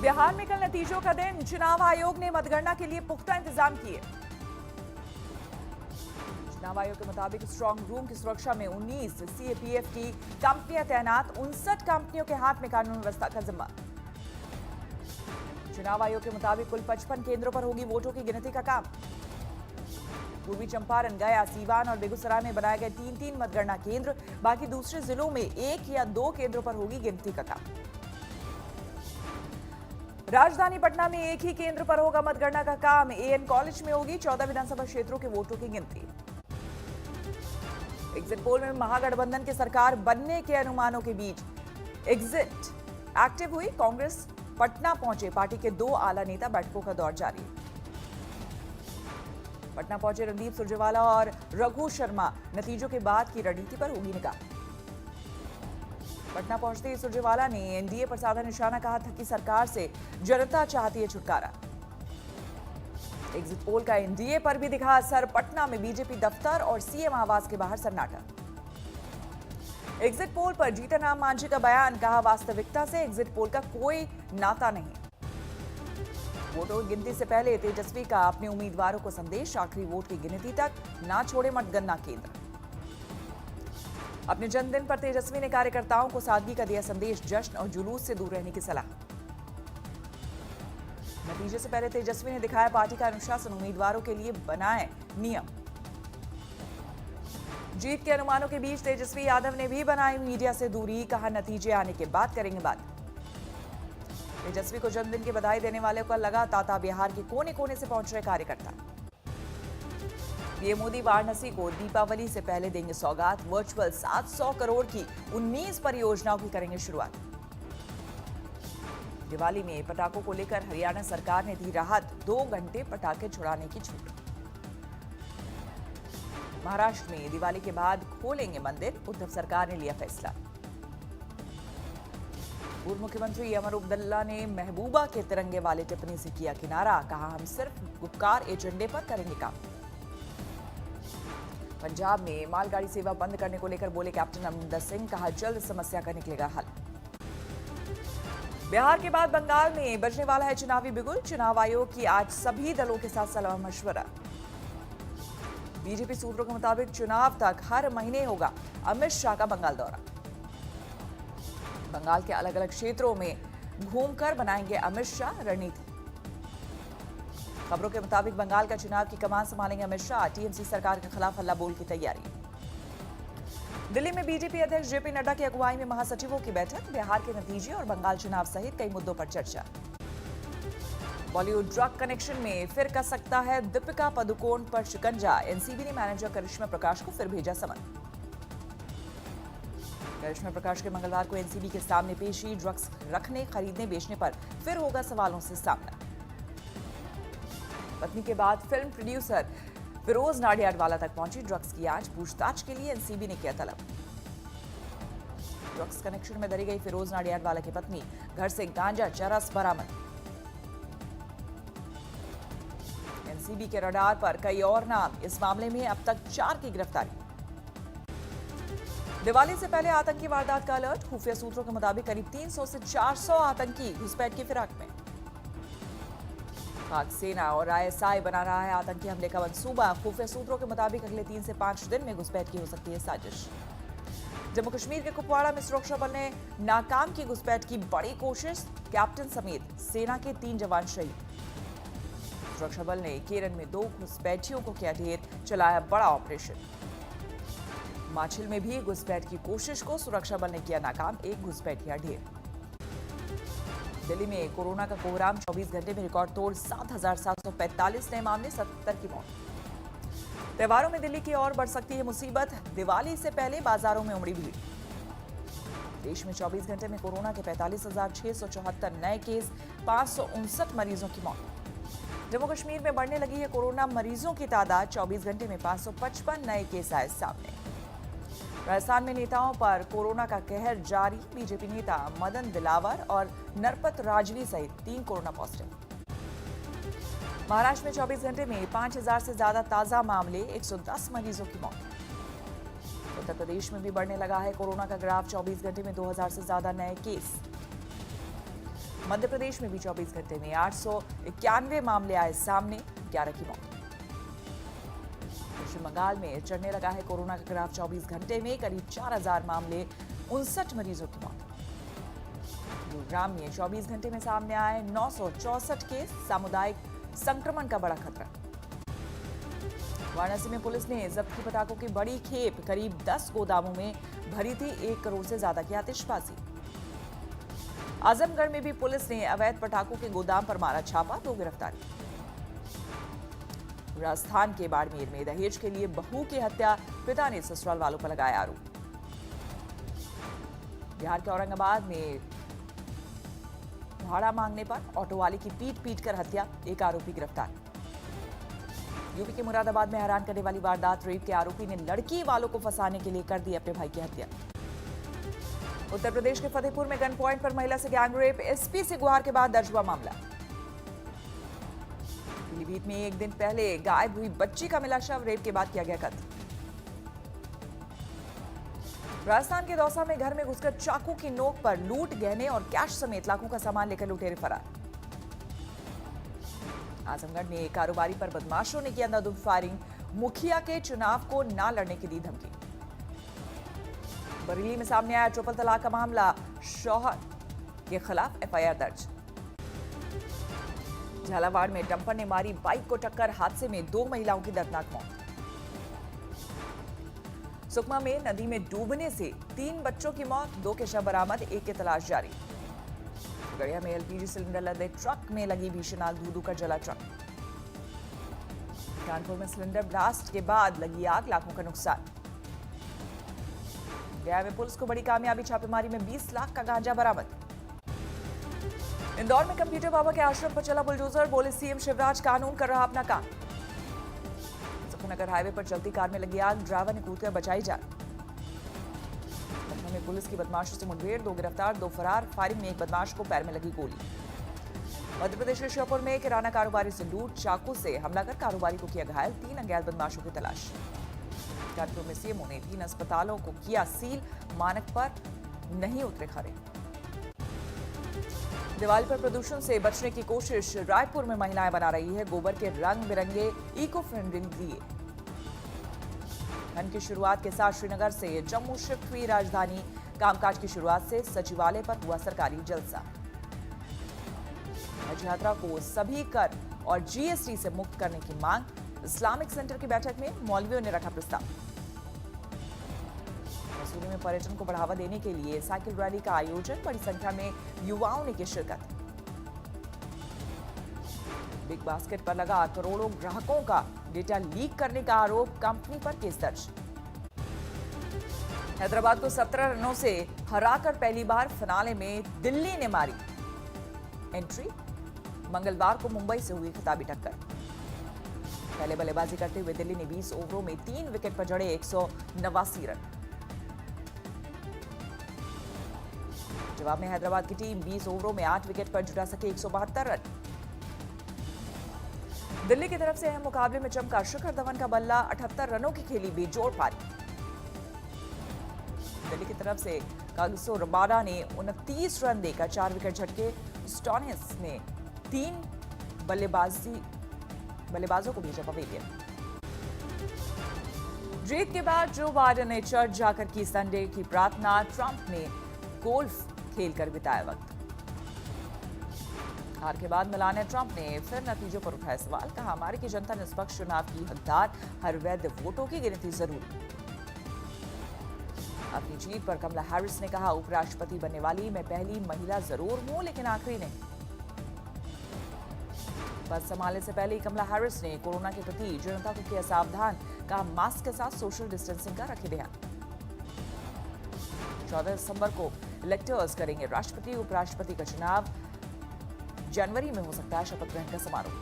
बिहार में कल नतीजों का दिन। चुनाव आयोग ने मतगणना के लिए पुख्ता इंतजाम किए। चुनाव आयोग के मुताबिक स्ट्रांग रूम की सुरक्षा में 19 सीएपीएफ की कंपनियां तैनात। 59 कंपनियों के हाथ में कानून व्यवस्था का जिम्मा। चुनाव आयोग के मुताबिक कुल 55 केंद्रों पर होगी वोटों की गिनती का काम। पूर्वी चंपारण, गया, सीवान और बेगूसराय में बनाए गए 3-3 मतगणना केंद्र। बाकी दूसरे जिलों में 1 या 2 केंद्रों पर होगी गिनती का काम। राजधानी पटना में एक ही केंद्र पर होगा मतगणना का काम। एएन कॉलेज में होगी 14 विधानसभा क्षेत्रों के वोटों की गिनती। एग्जिट पोल में महागठबंधन की सरकार बनने के अनुमानों के बीच एग्जिट एक्टिव हुई। कांग्रेस पटना पहुंचे। पार्टी के 2 आला नेता बैठकों का दौर जारी। पटना पहुंचे रणदीप सुरजेवाला और रघु शर्मा। नतीजों के बाद की रणनीति पर होगी निगाह। पटना पहुंचते ही सुरजेवाला ने एनडीए पर साधा निशाना। कहा था कि सरकार से जनता चाहती है छुटकारा। एग्जिट पोल का एनडीए पर भी दिखा असर। पटना में बीजेपी दफ्तर और सीएम आवास के बाहर सन्नाटा। एग्जिट पोल पर जीतन राम मांझी का बयान। कहा वास्तविकता से एग्जिट पोल का कोई नाता नहीं। वोटों की गिनती से पहले तेजस्वी का अपने उम्मीदवारों को संदेश। आखिरी वोट की गिनती तक ना छोड़े मतगणना केंद्र। अपने जन्मदिन पर तेजस्वी ने कार्यकर्ताओं को सादगी का दिया संदेश। जश्न और जुलूस से दूर रहने की सलाह। नतीजे से पहले तेजस्वी ने दिखाया पार्टी का अनुशासन। उम्मीदवारों के लिए बनाए नियम। जीत के अनुमानों के बीच तेजस्वी यादव ने भी बनाई मीडिया से दूरी। कहा नतीजे आने के बाद करेंगे बात। तेजस्वी को जन्मदिन की बधाई देने वाले को लगा तांता। बिहार के कोने कोने से पहुंच रहे कार्यकर्ता। पीएम मोदी वाराणसी को दीपावली से पहले देंगे सौगात। वर्चुअल 700 करोड़ की 19 परियोजनाओं की करेंगे शुरुआत। दिवाली में पटाखों को लेकर हरियाणा सरकार ने दी राहत। 2 घंटे पटाखे छुड़ाने की छूट। महाराष्ट्र में दिवाली के बाद खोलेंगे मंदिर। उद्धव सरकार ने लिया फैसला। पूर्व मुख्यमंत्री अमर अब्दुल्ला ने महबूबा के तिरंगे वाले टिप्पणी से किया किनारा। कहा हम सिर्फ गुपकार एजेंडे पर करेंगे काम। पंजाब में मालगाड़ी सेवा बंद करने को लेकर बोले कैप्टन अमरिंदर सिंह। कहा जल्द समस्या का निकलेगा हल। बिहार के बाद बंगाल में बजने वाला है चुनावी बिगुल। चुनाव आयोग की आज सभी दलों के साथ सलाह मशवरा। बीजेपी सूत्रों के मुताबिक चुनाव तक हर महीने होगा अमित शाह का बंगाल दौरा। बंगाल के अलग अलग क्षेत्रों में घूमकर बनाएंगे अमित शाह रणनीति। खबरों के मुताबिक बंगाल का चुनाव की कमान संभालेंगे अमित शाह। टीएमसी सरकार के खिलाफ हल्ला बोल की तैयारी। दिल्ली में बीजेपी अध्यक्ष जेपी नड्डा की अगुवाई में महासचिवों की बैठक। बिहार के नतीजे और बंगाल चुनाव सहित कई मुद्दों पर चर्चा। बॉलीवुड ड्रग कनेक्शन में फिर कस सकता है दीपिका पादुकोण पर शिकंजा। एनसीबी ने मैनेजर करिश्मा प्रकाश को फिर भेजा समन। करिश्मा प्रकाश के मंगलवार को एनसीबी के सामने पेशी। ड्रग्स रखने, खरीदने, बेचने पर फिर होगा सवालों से सामना। पत्नी के बाद फिल्म प्रोड्यूसर फिरोज नाडियाडवाला तक पहुंची ड्रग्स की आज। पूछताछ के लिए एनसीबी ने किया तलब। ड्रग्स कनेक्शन में धरी गई फिरोज नाडियाडवाला की पत्नी। घर से गांजा चरस बरामद। एनसीबी के रडार पर कई और नाम। इस मामले में अब तक 4 की गिरफ्तारी। दिवाली से पहले आतंकी वारदात का अलर्ट। खुफिया सूत्रों के मुताबिक करीब 300 से 400 आतंकी घुसपैठ की फिराक में। पाक सेना और आईएसआई बना रहा है आतंकी हमले का मंसूबा। खुफिया सूत्रों के मुताबिक अगले 3 से 5 दिन में घुसपैठ की हो सकती है साजिश। जम्मू कश्मीर के कुपवाड़ा में सुरक्षा बल ने नाकाम की घुसपैठ की बड़ी कोशिश। कैप्टन समेत सेना के 3 जवान शहीद। सुरक्षा बल ने केरन में 2 घुसपैठियों को किया ढेर। चलाया बड़ा ऑपरेशन। माछिल में भी घुसपैठ की कोशिश को सुरक्षा बल ने किया नाकाम। 1 घुसपैठिया ढेर। दिल्ली में कोरोना का कोहराम। 24 घंटे में रिकॉर्ड तोड़ 7,745 नए मामले, 70 की मौत। त्योहारों में दिल्ली की ओर बढ़ सकती है मुसीबत। दिवाली से पहले बाजारों में उमड़ी भीड़। देश में 24 घंटे में कोरोना के 45,674 नए केस, 559 मरीजों की मौत। जम्मू कश्मीर में बढ़ने लगी है कोरोना मरीजों की तादाद। 24 घंटे में 555 नए केस आए सामने। राजस्थान में नेताओं पर कोरोना का कहर जारी। बीजेपी नेता मदन दिलावर और नरपत राजवी सहित 3 कोरोना पॉजिटिव। महाराष्ट्र में 24 घंटे में 5,000 से ज्यादा ताजा मामले, 110 मरीजों की मौत। उत्तर प्रदेश में भी बढ़ने लगा है कोरोना का ग्राफ। 24 घंटे में 2,000 से ज्यादा नए केस। मध्य प्रदेश में भी 24 घंटे में 891 मामले आए सामने, 11 की मौत। पश्चिम बंगाल में चढ़ने लगा है कोरोना का ग्राफ, 24 घंटे में करीब 4000 मामले, 59 मरीजों की मौत। गुरुग्राम में 24 घंटे में सामने आए 964 केस, सामुदायिक संक्रमण का बड़ा खतरा। वाराणसी में पुलिस ने जब्त की पटाखों की बड़ी खेप, करीब 10 गोदामों में भरी थी 1 करोड़ से ज्यादा की आतिशबाजी। आजमगढ़ में भी पुलिस ने अवैध पटाखों के गोदाम पर मारा छापा, 2 गिरफ्तार। राजस्थान के बाड़मेर में दहेज के लिए बहू की हत्या, पिता ने ससुराल वालों पर लगाया आरोप। बिहार के औरंगाबाद में भाड़ा मांगने पर ऑटो वाले की पीट कर हत्या, 1 आरोपी गिरफ्तार। यूपी के मुरादाबाद में हैरान करने वाली वारदात, रेप के आरोपी ने लड़की वालों को फंसाने के लिए कर दी अपने भाई की हत्या। उत्तर प्रदेश के फतेहपुर में गन पॉइंट पर महिला से गैंग रेप, एसपी से गुहार के बाद दर्ज हुआ मामला। पीलीभीत में 1 दिन पहले गायब हुई बच्ची का मिला शव, रेप के बाद किया गया कत्ल। राजस्थान के दौसा में घर में घुसकर चाकू की नोक पर लूट, गहने और कैश समेत लाखों का सामान लेकर लुटेरे फरार। आजमगढ़ में कारोबारी पर बदमाशों ने की अंधाधुंध फायरिंग, मुखिया के चुनाव को ना लड़ने की दी धमकी। बरेली में सामने आया ट्रिपल तलाक का मामला, शौहर के खिलाफ एफआईआर दर्ज। झालावाड़ में डंपर ने मारी बाइक को टक्कर, हादसे में 2 महिलाओं की दर्दनाक मौत। सुकमा में नदी में डूबने से 3 बच्चों की मौत, 2 के शव बरामद, 1 की तलाश जारी। गड़िया में एलपीजी सिलेंडर लदे ट्रक में लगी भीषण आग, धू-धू कर जला ट्रक। कानपुर में सिलेंडर ब्लास्ट के बाद लगी आग, लाखों का नुकसान। गया में पुलिस को बड़ी कामयाबी, छापेमारी में 20 लाख का गांजा बरामद। इंदौर में कंप्यूटर बाबा के आश्रम पर चला बुलडोजर, बोले सीएम शिवराज कानून कर रहा अपना काम। नगर हाईवे पर चलती कार में लगी आग, ड्राइवर ने कूदकर बचाई जान। लखनऊ में पुलिस की बदमाशों से मुठभेड़, 2 गिरफ्तार, 2 फरार, फायरिंग में 1 बदमाश को पैर में लगी गोली। मध्य प्रदेश के श्योपुर में किराना कारोबारी से लूट, चाकू से हमला कर कारोबारी को किया घायल, 3 अज्ञात बदमाशों की तलाश। कानपुर में सीएमओ ने 3 अस्पतालों को किया सील, मानक पर नहीं उतरे खरे। दिवाली पर प्रदूषण से बचने की कोशिश, रायपुर में महिलाएं बना रही है गोबर के रंग बिरंगे इको फ्रेंडली दिए। ठंड की शुरुआत के साथ श्रीनगर से जम्मू शिफ्ट हुई राजधानी, कामकाज की शुरुआत से सचिवालय पर हुआ सरकारी जलसा। हज यात्रा को सभी कर और जीएसटी से मुक्त करने की मांग, इस्लामिक सेंटर की बैठक में मौलवियों ने रखा प्रस्ताव। मसूरी में पर्यटन को बढ़ावा देने के लिए साइकिल रैली का आयोजन, बड़ी संख्या में युवाओं ने की शिरकत। बिग बास्केट पर लगा करोड़ों ग्राहकों का डेटा लीक करने का आरोप, कंपनी पर केस दर्ज। हैदराबाद को 17 रनों से हराकर पहली बार फिनाले में दिल्ली ने मारी एंट्री, मंगलवार को मुंबई से हुई खिताबी टक्कर। पहले बल्लेबाजी करते हुए दिल्ली ने 20 ओवरों में 3 विकेट पर जड़े 189 रन। जवाब में हैदराबाद की टीम 20 ओवरों में 8 विकेट पर जुटा सके 172 रन। दिल्ली की तरफ से अहम मुकाबले में चमका शिखर धवन का बल्ला, 78 रनों की खेली बेजोड़ पारी। दिल्ली की तरफ से कागिसो रबाडा ने 29 रन देकर 4 विकेट झटके। स्टोनिस ने 3 बल्लेबाजों को भेजा पवेलियन। जीत के बाद जो बाइडेन ने चर्च जाकर की संडे की प्रार्थना, ट्रंप ने गोल्फ खेलकर बिताया वक्त। हार के बाद मेलानिया ट्रंप ने फिर नतीजों पर उठाया सवाल, कहा अमेरिकी जनता निष्पक्ष चुनाव की हकदार, हर वैध वोटों की गिनती जरूरी। अपनी जीत पर कमला हैरिस ने कहा, उपराष्ट्रपति बनने वाली मैं पहली महिला जरूर हूं, लेकिन आखिरी नहीं। पद संभालने से पहले ही कमला हैरिस ने कोरोना के प्रति जनता को किया सावधान, कहा मास्क के साथ सोशल डिस्टेंसिंग का रखे ध्यान। 14 दिसंबर को इलेक्टर्स करेंगे राष्ट्रपति उपराष्ट्रपति का चुनाव, जनवरी में हो सकता है शपथ ग्रहण का समारोह।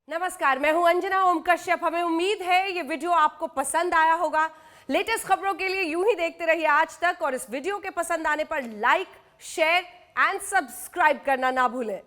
नमस्कार, मैं हूं अंजना ओम कश्यप। हमें उम्मीद है ये वीडियो आपको पसंद आया होगा। लेटेस्ट खबरों के लिए यूं ही देखते रहिए आज तक, और इस वीडियो के पसंद आने पर लाइक, शेयर एंड सब्सक्राइब करना ना भूलें।